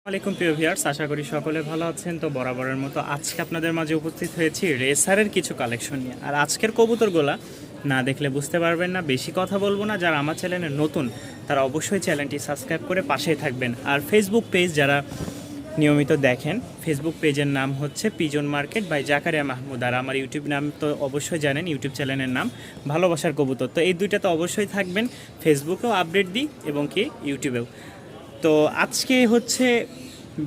আসসালামাইকুম প্রিয় ভিউয়ার্স, আশা করি সকলে ভালো আছেন। তো বরাবরের মতো আজকে আপনাদের মাঝে উপস্থিত হয়েছি রেসারের কিছু কালেকশন নিয়ে। আর আজকের কবুতরগুলা না দেখলে বুঝতে পারবেন না, বেশি কথা বলবো না। যারা আমার চ্যানেলে নতুন তারা অবশ্যই চ্যানেলটি সাবস্ক্রাইব করে পাশেই থাকবেন। আর ফেসবুক পেজ যারা নিয়মিত দেখেন, ফেসবুক পেজের নাম হচ্ছে pigeon market by Zakaria Mahmud. আর আমার ইউটিউব নাম তো অবশ্যই জানেন, ইউটিউব চ্যানেলের নাম ভালোবাসার কবুতর। তো এই দুইটা তো অবশ্যই থাকবেন, ফেসবুকেও আপডেট দিই এবং কি ইউটিউবেও। তো আজকে হচ্ছে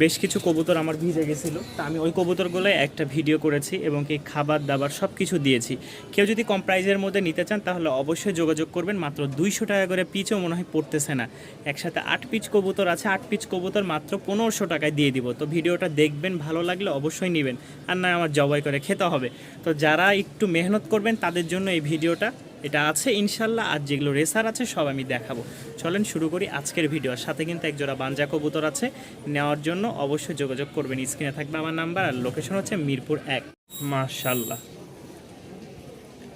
বেশ কিছু কবুতর আমার ভিজে গেছিলো, তা আমি ওই কবুতরগুলো একটা ভিডিও করেছি এবং কি খাবার দাবার সব কিছু দিয়েছি। কেউ যদি কম প্রাইজের মধ্যে নিতে চান তাহলে অবশ্যই যোগাযোগ করবেন। মাত্র 200 টাকা করে পিচও মনে হয় পড়তেছে না। একসাথে 8 পিচ কবুতর আছে, 8 পিচ কবুতর মাত্র 1500 টাকায় দিয়ে দিব। তো ভিডিওটা দেখবেন, ভালো লাগলে অবশ্যই নেবেন, আর না আমার জবাই করে খেতে হবে। তো যারা একটু মেহনত করবেন তাদের জন্য এই ভিডিওটা এটা আছে ইনশাল্লাহ। আর যেগুলো রেসার আছে সব আমি দেখাবো। চলেন শুরু করি আজকের ভিডিও। সাথে কিন্তু একজোড়া বাঞ্জা কবুতর আছে, নেওয়ার জন্য অবশ্যই যোগাযোগ করবেন। স্ক্রিনে থাকবে আমার নাম্বার, আর লোকেশন হচ্ছে মিরপুর 1। মাশাল্লাহ,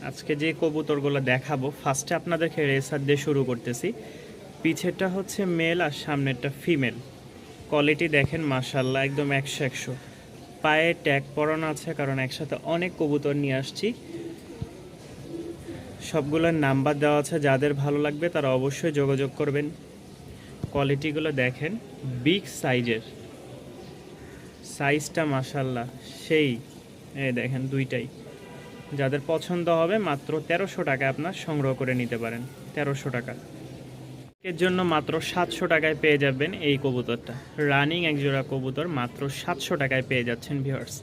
আজকে যে কবুতরগুলো দেখাবো ফার্স্টে আপনাদেরকে রেসার দিয়ে শুরু করতেছি। পিছেরটা হচ্ছে মেল আর সামনেরটা ফিমেল। কোয়ালিটি দেখেন মাশাল্লাহ, একদম 100-100। পায়ে ট্যাগ পরানো আছে, কারণ একসাথে অনেক কবুতর নিয়ে আসছি। সবগুলোর নাম্বার দেওয়া আছে, যাদের ভালো লাগবে তারা অবশ্যই যোগাযোগ করবেন। কোয়ালিটিগুলো দেখেন, বিগ সাইজের, সাইজটা মাশাল্লাহ সেই। এই দেখেন দুইটাই, যাদের পছন্দ হবে মাত্র 1300 টাকা আপনার সংগ্রহ করে নিতে পারেন। 1300 টাকা এর জন্য মাত্র 700 টাকায় পেয়ে যাবেন এই কবুতরটা। রানিং একজোড়া কবুতর মাত্র 700 টাকায় পেয়ে যাচ্ছেন ভিউয়ার্স।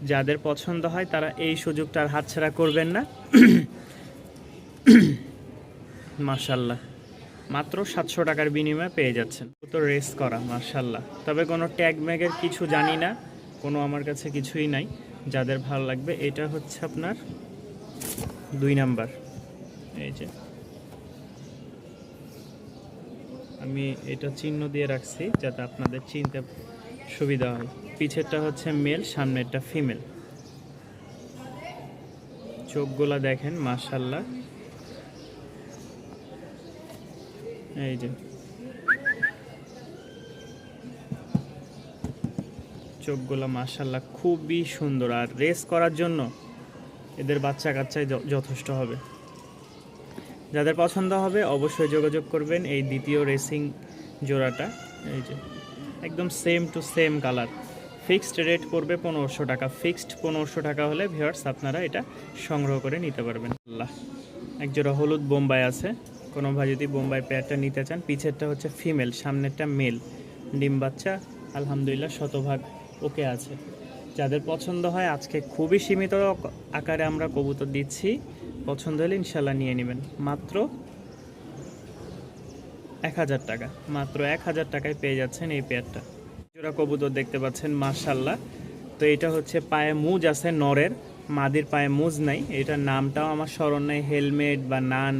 যাদের পছন্দ হয় তারা এই সুযোগটা আর হাতছাড়া করবেন না। মাশাল্লাহ, মাত্র 700 টাকার বিনিময়ে পেয়ে যাচ্ছেন। তো রেস করা মাশাল্লাহ, তবে কোনো ট্যাগ ম্যাগের কিছু জানি না, কোনো আমার কাছে কিছুই নাই। যাদের ভালো লাগবে, এটা হচ্ছে আপনার 2 নাম্বার। এই যে আমি এটা চিহ্ন দিয়ে রাখছি যাতে আপনাদের চিনতে সুবিধা হয়। পিছেরটা হচ্ছে মেল, সামনেরটা ফিমেল। চোখগুলা দেখেন মাশাল্লাহ, এই যে চোখগুলো মাশাল্লাহ খুবই সুন্দর। আর রেস করার জন্য এদের বাচ্চা কাচ্চাই যথেষ্ট হবে। যাদের পছন্দ হবে অবশ্যই যোগাযোগ করবেন। এই দ্বিতীয় রেসিং জোড়াটা, এই যে একদম same to same colour. Fixed rate পড়বে 1500 টাকা। ফিক্সড 1500 টাকা হলে ভিউয়ার্স আপনারা এটা সংগ্রহ করে নিতে পারবেন। আল্লাহ, এক জোড়া হলুদ বোম্বাই আছে, কোনো ভাই যদি বোম্বাই পেয়ারটা নিতে চান। পিছেরটা হচ্ছে ফিমেল, সামনেরটা মেল। ডিম বাচ্চা আলহামদুলিল্লাহ শতভাগ ওকে আছে। যাদের পছন্দ হয় আজকে খুবই সীমিত আকারে আমরা কবুতর দিচ্ছি, পছন্দ হলে ইনশাল্লাহ নিয়ে নেবেন। মাত্র 1000 টাকা, মাত্র 1000 টাকায় পেয়ে যাচ্ছেন এই পেয়ারটা। জোড়া কবুতর দেখতে পাচ্ছেন মাশাল্লাহ। তো এটা হচ্ছে পায়ে মুজ আছে নরের, মাদির পায়ে মুজ নাই। এটার নামটাও আমার স্মরণ নাই, হেলমেট বা নান।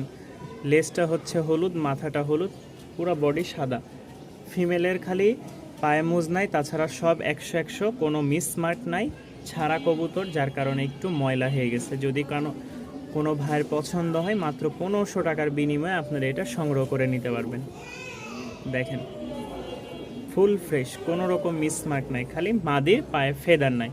লেজটা হচ্ছে হলুদ, মাথাটা হলুদ, পুরো বডি সাদা। ফিমেলের খালি পায়ে মুজ নাই, তাছাড়া সব 100-100, কোনো মিসমার্ক নাই। ছাড়া কবুতর, যার কারণে একটু ময়লা হয়ে গেছে। যদি কোনো ভাইয়ের পছন্দ হয় মাত্র 1500 টাকার বিনিময়ে আপনারা এটা সংগ্রহ করে নিতে পারবেন। দেখেন ফুল ফ্রেশ, কোনো রকম মিসমার্ক নাই, খালি মাদির পায়ে ফেদার নাই।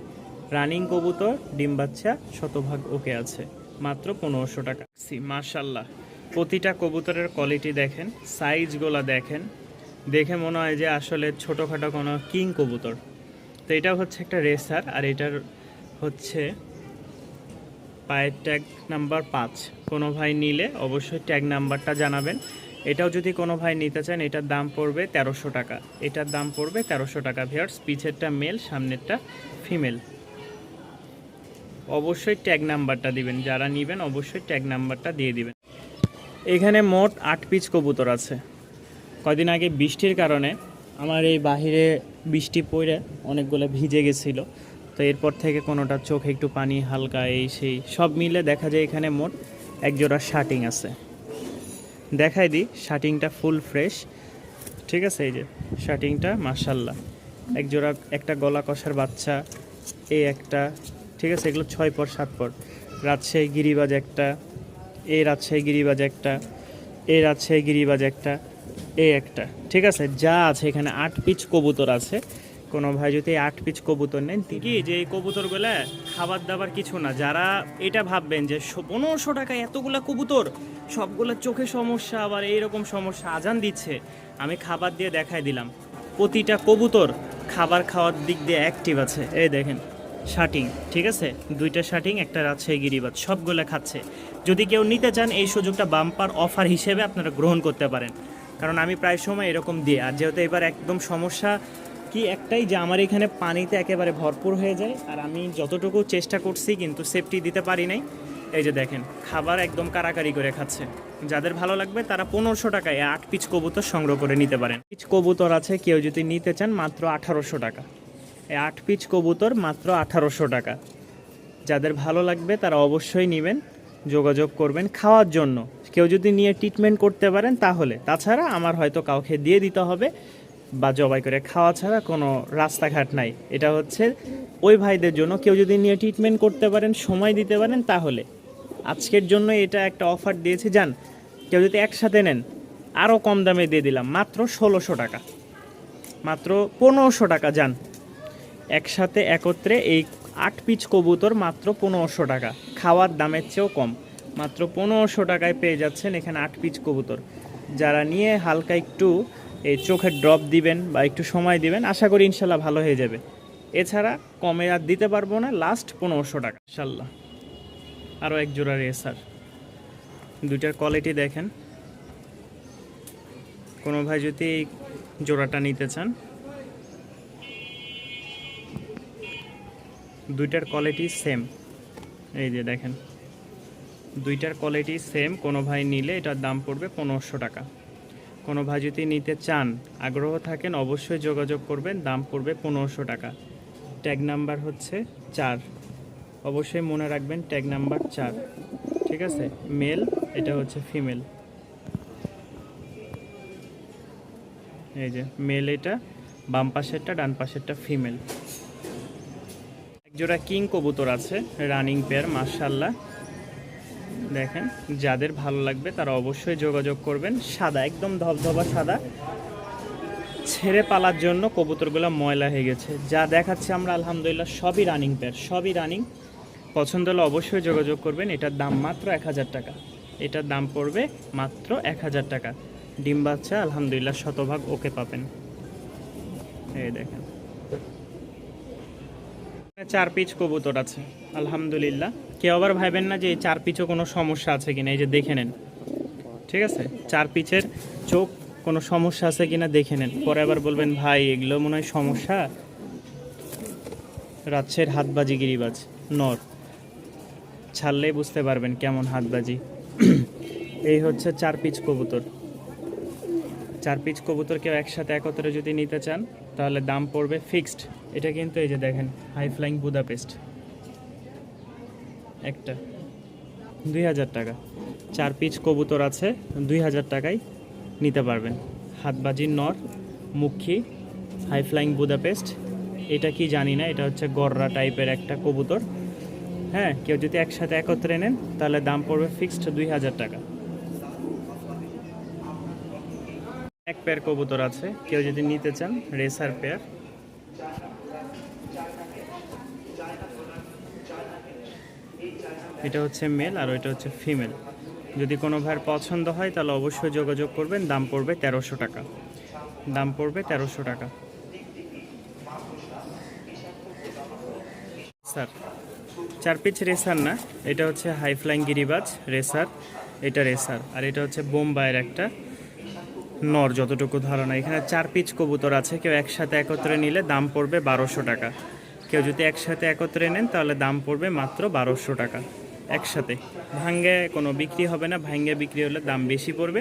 রানিং কবুতর, ডিম বাচ্চা শতভাগ ওকে আছে, মাত্র 1500 টাকা। মাশাল্লাহ, প্রতিটা কবুতরের কোয়ালিটি দেখেন, সাইজগুলো দেখেন, দেখে মনে হয় যে আসলে ছোটোখাটো কোনো কিং কবুতর। তো এটা হচ্ছে একটা রেসার, আর এটার হচ্ছে পায়ের ট্যাগ নাম্বার 5। কোনো ভাই নিলে অবশ্যই ট্যাগ নাম্বারটা জানাবেন। এটাও যদি কোনো ভাই নিতে চান, এটার দাম পড়বে 1300 টাকা। এটার দাম পড়বে 1300 টাকা ভিউয়ার্স। পিছেরটা মেল, সামনেরটা ফিমেল। অবশ্যই ট্যাগ নাম্বারটা দিবেন, যারা নেবেন অবশ্যই ট্যাগ নাম্বারটা দিয়ে দিবেন। এখানে মোট 8 পিচ কবুতর আছে। কয়দিন আগে বৃষ্টির কারণে আমার এই বাহিরে বৃষ্টি পড়ে অনেকগুলো ভিজে গেছিলো। তো এরপর থেকে কোনোটা চোখে একটু পানি হালকা, এই সেই সব মিলে দেখা যায় এখানে মোট এক জোড়া শার্টিং আছে। দেখাই দিই, শার্টিংটা ফুল ফ্রেশ, ঠিক আছে। এই যে শার্টিংটা মাশাল্লাহ, এক জোড়া, একটা গলা কষার বাচ্চা, এই একটা, ঠিক আছে। এগুলো 6 পর 7 পর। রাজশাহী গিরিবাজ একটা, এই রাজশাহী গিরিবাজ একটা, এই রাজশাহী গিরিবাজ একটা, এই একটা, ঠিক আছে, যা আছে এখানে 8 পিচ কবুতর আছে। কোনো ভাই যদি 8 পিচ কবুতর নেন, কি যে এই কবুতরগুলো খাবার দাবার কিছু না, যারা এটা ভাববেন যে 1500 টাকায় এতগুলা কবুতর, সবগুলো চোখে সমস্যা, আবার এইরকম সমস্যা, আজান দিচ্ছে, আমি খাবার দিয়ে দেখাই দিলাম। প্রতিটা কবুতর খাবার খাওয়ার দিক দিয়ে অ্যাক্টিভ আছে। এই দেখেন শাটিং, ঠিক আছে, 2টা শাটিং, একটা রাজশাহী গিরিবাজ, সবগুলো খাচ্ছে। যদি কেউ নিতে চান এই সুযোগটা বাম্পার অফার হিসেবে আপনারা গ্রহণ করতে পারেন, কারণ আমি প্রায় সময় এরকম দিই। আর যেহেতু এবার একদম সমস্যা কি একটাই, যে আমার এখানে পানিতে একেবারে ভরপুর হয়ে যায়, আর আমি যতটুকু চেষ্টা করছি কিন্তু সেফটি দিতে পারি নাই। এই যে দেখেন খাবার একদম কারাকারি করে খাচ্ছে। যাদের ভালো লাগবে তারা 1500 টাকায় 8 পিচ কবুতর সংগ্রহ করে নিতে পারেন। পিচ কবুতর আছে, কেউ যদি নিতে চান মাত্র 1800 টাকা। এই 8 পিচ কবুতর মাত্র 1800 টাকা। যাদের ভালো লাগবে তারা অবশ্যই নেবেন, যোগাযোগ করবেন খাওয়ার জন্য। কেউ যদি নিয়ে ট্রিটমেন্ট করতে পারেন তাহলে, তাছাড়া আমার হয়তো কাউকে দিয়ে দিতে হবে, বা জবাই করে খাওয়া ছাড়া কোনো রাস্তাঘাট নাই। এটা হচ্ছে ওই ভাইদের জন্য। কেউ যদি নিয়ে ট্রিটমেন্ট করতে পারেন, সময় দিতে পারেন, তাহলে আজকের জন্য এটা একটা অফার দিয়েছি। যান, কেউ যদি একসাথে নেন আরও কম দামে দিয়ে দিলাম, মাত্র 1600 টাকা, মাত্র 1500 টাকা। যান, একসাথে একত্রে এই 8 পিচ কবুতর মাত্র 1500 টাকা, খাওয়ার দামের চেয়েও কম। মাত্র 1500 টাকায় পেয়ে যাচ্ছেন এখানে 8 পিচ কবুতর। যারা নিয়ে হালকা একটু এই চোখের ড্রপ দিবেন বা একটু সময় দিবেন, আশা করি ইনশাল্লাহ ভালো হয়ে যাবে। এছাড়া কমে আর দিতে পারবো না, লাস্ট 1500 টাকা ইনশাল্লাহ। আরও এক জোড়া রেসার, 2টার কোয়ালিটি দেখেন। কোনো ভাই যদি এই জোড়াটা নিতে চান, 2টার কোয়ালিটি সেম। এই যে দেখেন 2টার কোয়ালিটি সেম। কোনো ভাই নিলে এটার দাম পড়বে 1500 টাকা। কোনো ভাই যদি নিতে চান, আগ্রহ থাকেন, অবশ্যই যোগাযোগ করবেন, দাম পড়বে 1500 টাকা। ট্যাগ নাম্বার হচ্ছে 4, অবশ্যই মনে রাখবেন, ট্যাগ নাম্বার 4, ঠিক আছে। মেল, এটা হচ্ছে ফিমেল। এই যে মেল, এটা বাম পাশেরটা, ডান পাশেরটা ফিমেল। একজোড়া কিং কবুতর আছে, রানিং পেয়ার, মাশাআল্লাহ। দেখেন, যাদের ভালো লাগবে তারা অবশ্যই যোগাযোগ করবেন। সাদা, একদম ধবধবা সাদা, ছেড়ে পালার জন্য কবুতরগুলো ময়লা হয়ে গেছে। যা দেখাচ্ছে আমরা আলহামদুলিল্লাহ সবই রানিং পেয়ার, সবই রানিং। পছন্দ হলে অবশ্যই যোগাযোগ করবেন। এটার দাম মাত্র 1000 টাকা। এটার দাম পড়বে মাত্র 1000 টাকা। ডিম বাচ্চা আলহামদুলিল্লাহ শতভাগ ওকে পাবেন। এই দেখেন 4 পিচ কবুতর আছে আলহামদুলিল্লাহ। কেউ আবার ভাবেন না যে এই 4 পিচও কোনো সমস্যা আছে কিনা, এই যে দেখে নেন, ঠিক আছে। 4 পিচের চোখ কোনো সমস্যা আছে কিনা দেখে নেন, পরে আবার বলবেন ভাই এগুলো মনে হয় সমস্যা। রাজশাহীর হাতবাজি গিরিবাজ নর, ছাড়লেই বুঝতে পারবেন কেমন হাতবাজি। এই হচ্ছে 4 পিচ কবুতর। 4 পিচ কবুতর কেউ একসাথে একত্রে যদি নিতে চান তাহলে দাম পড়বে ফিক্সড। এটা কিন্তু এই যে দেখেন হাই ফ্লাইং বুদাপেস্ট, একটা 2000 টাকা। 4 পিচ কবুতর আছে, 2000 টাকায় নিতে পারবেন। হাতবাজির নর, মুখী, হাই ফ্লাইং বুদাপেস্ট। এটা কি জানি না, এটা হচ্ছে গররা টাইপের একটা কবুতর। হ্যাঁ, কেউ যদি একসাথে একত্রে নেন তাহলে দাম পড়বে ফিক্সড 2000 টাকা। এক পেয়ার কবুতর আছে, কেউ যদি নিতে চান, রেসার পেয়ার। এটা হচ্ছে মেল আর ওইটা হচ্ছে ফিমেল। যদি কোনো ভাইয়ের পছন্দ হয় তাহলে অবশ্যই যোগাযোগ করবেন। দাম পড়বে 1300 টাকা। দাম পড়বে 1300 টাকা। স্যার 4 পিচ রেসার না, এটা হচ্ছে হাই ফ্লাইং গিরিবাজ রেসার। এটা রেসার, আর এটা হচ্ছে বোম্বাইয়ের একটা নর, যতটুকু ধারণা। এখানে 4 পিচ কবুতর আছে, কেউ একসাথে একত্রে নিলে দাম পড়বে 1200 টাকা। কেউ যদি একসাথে একত্রে নেন তাহলে দাম পড়বে মাত্র 1200 টাকা। একসাথে ভাঙ্গে কোনো বিক্রি হবে না, ভাঙ্গে বিক্রি হলে দাম বেশি পড়বে।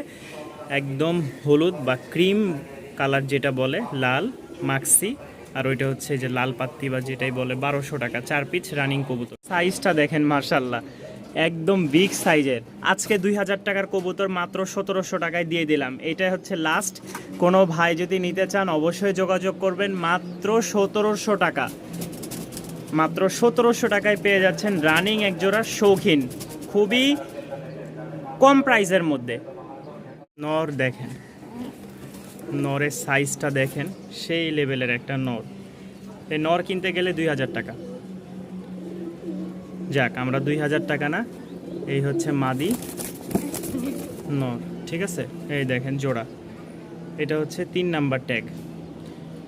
একদম হলুদ বা ক্রিম কালার যেটা বলে, লাল মাক্সি, আর ওইটা হচ্ছে যে লাল পাত্তি বা যেটাই বলে, 1200 টাকা। 4 পিচ রানিং কবুতর। সাইজটা দেখেন মাশাআল্লাহ, একদম বিগ সাইজের। আজকে 2000 টাকার কবুতর মাত্র 1700 টাকায় দিয়ে দিলাম। এটা হচ্ছে লাস্ট। কোনো ভাই যদি নিতে চান অবশ্যই যোগাযোগ করবেন। মাত্র 1700 টাকা, মাত্র 1700 টাকায় পেয়ে যাচ্ছেন রানিং একজোড়া শৌখিন, খুবই কম প্রাইসের মধ্যে। নর দেখেন নরের সাইজটা দেখেন, সেই লেভেলের একটা নর। এই নর কিনতে গেলে 2000 টাকা। যাক, আমরা 2000 টাকা না, এই হচ্ছে মাদি নর, ঠিক আছে। এই দেখেন জোড়া, এটা হচ্ছে 3 নাম্বার ট্যাগ।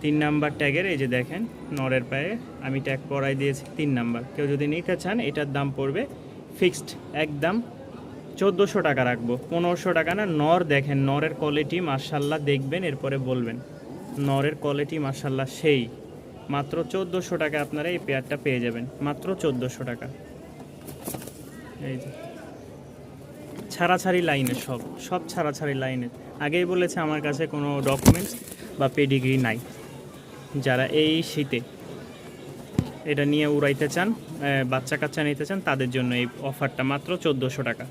3 নাম্বার ট্যাগের এই যে দেখেন নরের পায়ে আমি ট্যাগ পরাই দিয়েছি 3 নাম্বার। কেউ যদি নিতে চান এটার দাম পড়বে ফিক্সড একদম 1400 টাকা রাখবো, 1500 টাকা না। নর দেখেন, নরের কোয়ালিটি মাশাল্লাহ, দেখবেন এরপরে বলবেন। নরের কোয়ালিটি মাশাল্লাহ সেই। মাত্র 1400 টাকা আপনারা এই পেয়ারটা পেয়ে যাবেন, মাত্র 1400 টাকা। এই যে ছাড়াছাড়ি লাইনে, সব ছাড়াছাড়ি লাইনে। আগেই বলেছে আমার কাছে কোনো ডকুমেন্টস বা পেডিগ্রি নাই। যারা এই শীতে এটা নিয়ে উড়াইতে চান, বাচ্চা কাচ্চা নিতে চান, তাদের জন্য এই অফারটা মাত্র 1400 টাকা।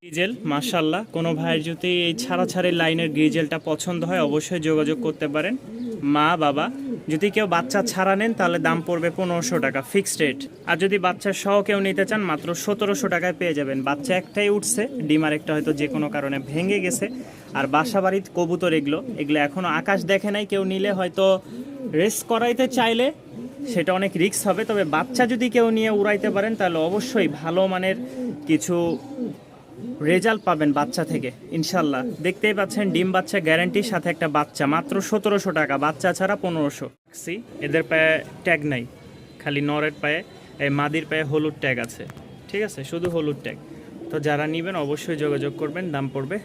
গ্রিজেল মাশাল্লাহ, কোনো ভাইয়ের যদি এই ছাড়াছাড়ি লাইনের গ্রিজেলটা পছন্দ হয় অবশ্যই যোগাযোগ করতে পারেন। মা বাবা যদি কেউ বাচ্চা ছাড়া নেন তাহলে দাম পড়বে 1500 টাকা ফিক্সড রেট। আর যদি বাচ্চা সহ কেউ নিতে চান মাত্র 1700 টাকায় পেয়ে যাবেন। বাচ্চা একটাই উঠছে, ডিমার একটা হয়তো যে কোনো কারণে ভেঙে গেছে। আর বাসা বাড়ির কবুতর এগুলো এখনও আকাশ দেখে নাই। কেউ নিলে হয়তো রেস করাইতে চাইলে সেটা অনেক রিস্ক হবে, তবে বাচ্চা যদি কেউ নিয়ে উড়াইতে পারেন তাহলে অবশ্যই ভালো মানের কিছু রেজাল্ট পাবেন বাচ্চা থেকে ইনশাল্লাহ। দেখতেই পাচ্ছেন ডিম বাচ্চা গ্যারান্টির সাথে একটা বাচ্চা, মাত্র 1700 টাকা, বাচ্চা ছাড়া 1500। এদের পায়ে ট্যাগ নাই, খালি নরের পায়ে, এই মাদির পায়ে হলুদ ট্যাগ আছে, ঠিক আছে, শুধু হলুদ ট্যাগ। তো যারা নেবেন অবশ্যই যোগাযোগ করবেন, দাম পড়বে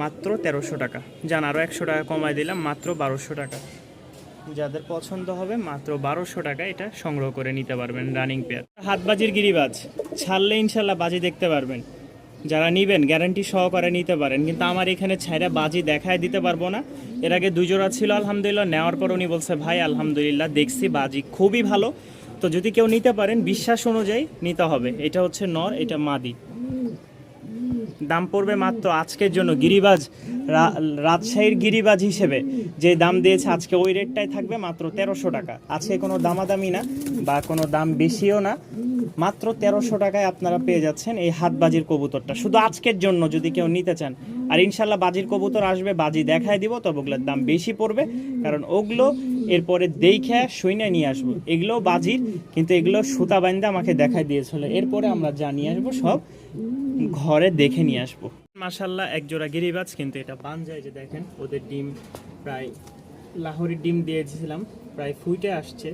মাত্র 1300 টাকা। যান আরও 100 টাকা কমাই দিলাম, মাত্র 1200 টাকা। যাদের পছন্দ হবে মাত্র 1200 টাকা এটা সংগ্রহ করে নিতে পারবেন রানিং পেয়ার। হাতবাজির গিরিবাজ ছাড়লে ইনশাল্লাহ বাজি দেখতে পারবেন। যারা নেবেন গ্যারান্টি সহকারে নিতে পারেন, কিন্তু আমার এখানে ছাইরা বাজি দেখায় দিতে পারবো না। এর আগে 2 জোড়া ছিল আলহামদুলিল্লাহ, নেওয়ার পর উনি বলছে ভাই আলহামদুলিল্লাহ দেখছি বাজি খুবই ভালো। তো যদি কেউ নিতে পারেন বিশ্বাস অনুযায়ী নিতে হবে। এটা হচ্ছে নর, এটা মাদি। দাম পড়বে মাত্র আজকের জন্য গিরিবাজ, রাজশাহীর গিরিবাজ হিসেবে যে দাম দিয়েছে আজকে ওই রেটটাই থাকবে, মাত্র 1300 টাকা। আজকে কোনো দামাদামি না বা কোনো দাম বেশিও না, মাত্র 1300 টাকায় আপনারা পেয়ে যাচ্ছেন এই হাতবাজির কবুতরটা, শুধু আজকের জন্য যদি কেউ নিতে চান। আর ইনশাল্লাহ বাজির কবুতর আসবে, বাজি দেখায় দিব, তবে ওগুলোর দাম বেশি পড়বে, কারণ ওগুলো এরপরে দেখে শুইনা নিয়ে আসবো। এগুলো বাজির, কিন্তু এগুলো সুতা বান্ধে আমাকে দেখায় দিয়েছিল, এরপরে আমরা যা নিয়ে আসবো সব ঘরে দেখে নিয়ে আসবো। মাশাল্লাহ এক জোড়া গিরিবাজ, কিন্তু এটা বানজায়। যে দেখেন ওদের ডিম প্রায় লাহোরি ডিম দিয়েছিলাম, প্রায় ফুটে আসছে।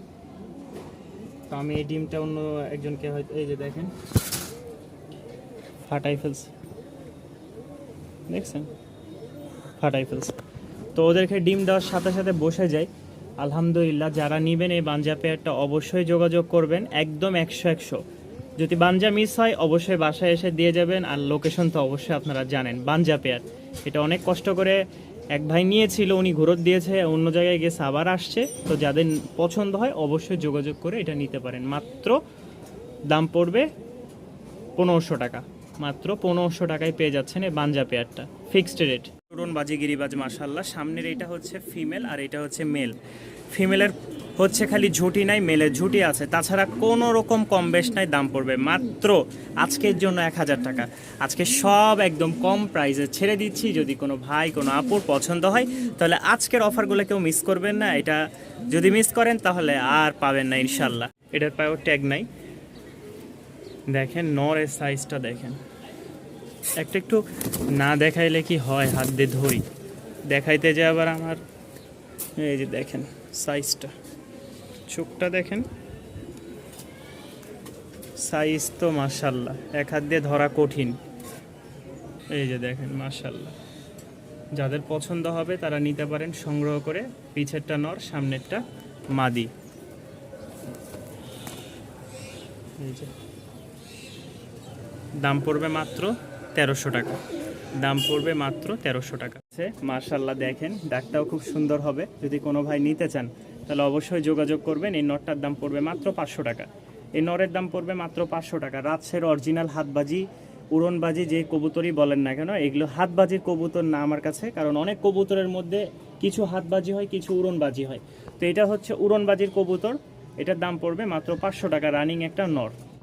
তো আমি এই ডিমটা অন্য একজনকে হয়তো, এই যে দেখেন ফাটাই ফেলছে, দেখছেন ফাটাই ফেলছে। তো ওদেরকে ডিম দেওয়ার সাথে সাথে বসে যায় আলহামদুলিল্লাহ। যারা নেবেন এই বাঞ্জা পেয়ারটা অবশ্যই যোগাযোগ করবেন, একদম 100-100। যদি বাঞ্জা মিস হয় অবশ্যই বাসায় এসে দিয়ে যাবেন। আর লোকেশন তো অবশ্যই আপনারা জানেন, বাঞ্জা পেয়ার এটা অনেক কষ্ট করে এক ভাই নিয়েছিল, উনি ঘুরত দিয়েছে, অন্য জায়গায় গেছে আবার আসছে। তো যাদের পছন্দ হয় অবশ্যই যোগাযোগ করে এটা নিতে পারেন। মাত্র দাম পড়বে 1500 টাকা, মাত্র 1500 টাকায় পেয়ে যাচ্ছেন এই বাঞ্জা পেয়ারটা ফিক্সড রেট। তরুণ বাজি গিরিবাজ মাশাল্লাহ। সামনের এটা হচ্ছে ফিমেল আর এটা হচ্ছে মেল। ফিমেলের হচ্ছে খালি ঝুঁটি নাই, মেলের ঝুঁটি আছে, তাছাড়া কোনো রকম কম বেশ নাই। দাম পড়বে মাত্র আজকের জন্য 1000 টাকা। আজকে সব একদম কম প্রাইসে ছেড়ে দিচ্ছি। যদি কোনো ভাই কোনো আপুর পছন্দ হয় তাহলে আজকের অফারগুলো কেউ মিস করবেন না। এটা যদি মিস করেন তাহলে আর পাবেন না ইনশাল্লাহ। এটার পায়েও ট্যাগ নাই। দেখেন নরের সাইজটা দেখেন, একটু না দেখাইলে কি হয়, হাত দিয়ে ধরি দেখাইতে যে আবার আমার। এই যে দেখেন সাইজটা, চোখটা দেখেন, সাইজ তো মাশাল্লাহ এক হাত দিয়ে ধরা কঠিন। এই যে দেখেন মাশাল্লাহ। যাদের পছন্দ হবে তারা নিতে পারেন সংগ্রহ করে। পিছেরটা নর, সামনেরটা মাদি। এই যে দাম পড়বে মাত্র 1300 টাকা, দাম পড়বে মাত্র 1300 টাকা। মাশাল্লাহ দেখেন ডাকটাও খুব সুন্দর হবে। যদি কোনো ভাই নিতে চান তাহলে অবশ্যই যোগাযোগ করবেন। এই নটটার দাম পড়বে মাত্র 500 টাকা। এই নরের দাম পড়বে মাত্র 500 টাকা। রাজশাহীর অরিজিনাল হাতবাজি, উড়নবাজি যে কবুতরই বলেন না কেন, এগুলো হাতবাজির কবুতর না আমার কাছে, কারণ অনেক কবুতরের মধ্যে কিছু হাতবাজি হয়, কিছু উড়নবাজি হয়। তো এটা হচ্ছে উড়নবাজির কবুতর, এটার দাম পড়বে মাত্র 500 টাকা, রানিং একটা নর।